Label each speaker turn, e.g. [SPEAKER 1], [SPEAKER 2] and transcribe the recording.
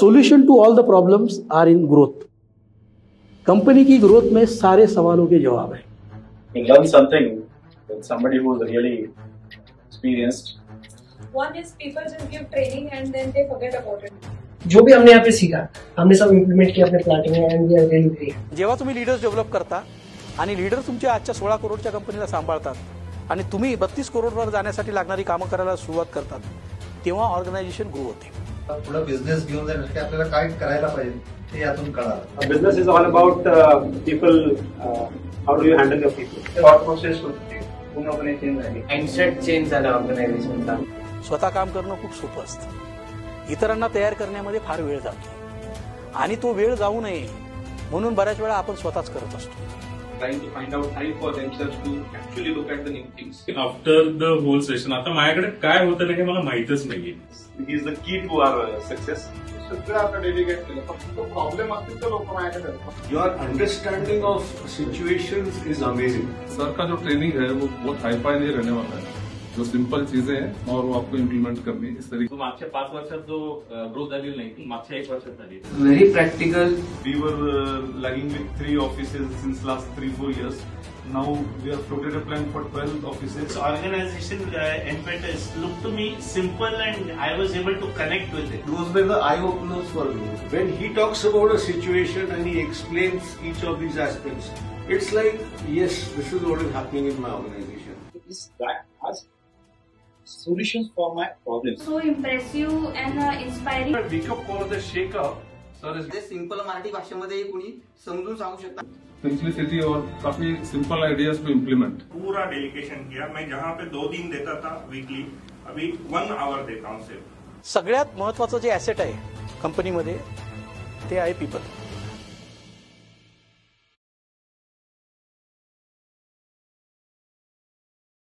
[SPEAKER 1] Solution to all the problems are in growth. Company की growth में सारे सवालों के जवाब है।
[SPEAKER 2] You learn something with somebody who is really experienced.
[SPEAKER 3] One is people just give training and then they forget about it.
[SPEAKER 4] जो भी हमने यहाँ पे सीखा हमने सब इम्प्लिमेंट किया अपने प्लांटिंग में and we are really great.
[SPEAKER 1] जेव्हा तुम्ही लीडर्स डेव्हलप करता आणि लीडर तुमच्या आजच्या 16 करोडच्या कंपनीला सांभाळतात आणि तुम्ही 32 करोडवर जाण्यासाठी लागणारी कामं करायला सुरुवात करतात, तेव्हा ऑर्गनायझेशन ग्रो होते।
[SPEAKER 5] पुढे बिझनेस घेऊन जाण्यासाठी आपल्याला काय करायला पाहिजे हे यातून कळालं।
[SPEAKER 2] Business is all about people. How do you handle your people? Thought process पूर्णपणे चेंज झाली, माइंडसेट चेंज झाला ऑर्गनायझेशनचा।
[SPEAKER 1] स्वतः काम करणं खूप सोपं असतं, इतरांना तयार करण्यामध्ये फार वेळ जातो आणि तो वेळ जाऊ नये म्हणून बऱ्याच वेळा आपण स्वतःच करत असतो।
[SPEAKER 6] Trying to find out time for themselves to actually look at the new things. After the whole session, आता माझ्याकडे काय होतं ना हे मला माहितच नाहीये.
[SPEAKER 2] He is the key to our success. सगळं आता डेलिगेट केलं, फक्त प्रॉब्लेम असतील तर लोक माझ्याकडे।
[SPEAKER 7] Your understanding of situations is amazing.
[SPEAKER 6] Sir का जो ट्रेनिंग है वो बहुत हाई फाई नहीं रहने वाला है, जो सिंपल चीजें हैं और वो आपको इम्प्लीमेंट करनी इस तरीके।
[SPEAKER 8] मागच्या 5 वर्षात जो ग्रोथ झालेली नाही ती मागच्या 1 वर्षात झाली।
[SPEAKER 4] Very practical.
[SPEAKER 6] We were lagging with 3 offices since last 3-4 years. Now we have floated a plan for 12 offices.
[SPEAKER 9] This organization impetus looked to me simple and I was able to connect with it.
[SPEAKER 7] Those were the eye openers for me. When he talks about a situation and he explains each of these aspects, it's like, yes, this is what is happening in my organization.
[SPEAKER 2] Is that as solutions for my problems.
[SPEAKER 3] So impressive and inspiring.
[SPEAKER 6] Wake up for the shake up. Sir
[SPEAKER 10] ते simple Marathi भाषेमध्ये कुणी समजून सांगू शकता।
[SPEAKER 6] Simplicity और काफी simple ideas को implement.
[SPEAKER 9] पूरा delegation KIA. मैं जहाँ पे 2 दिन देता था वीकली, अभी 1 आवर देता हूँ सिर्फ।
[SPEAKER 1] सगळ्यात महत्त्वाचं जे ॲसेट आहे कंपनीमध्ये ते आहे पीपल।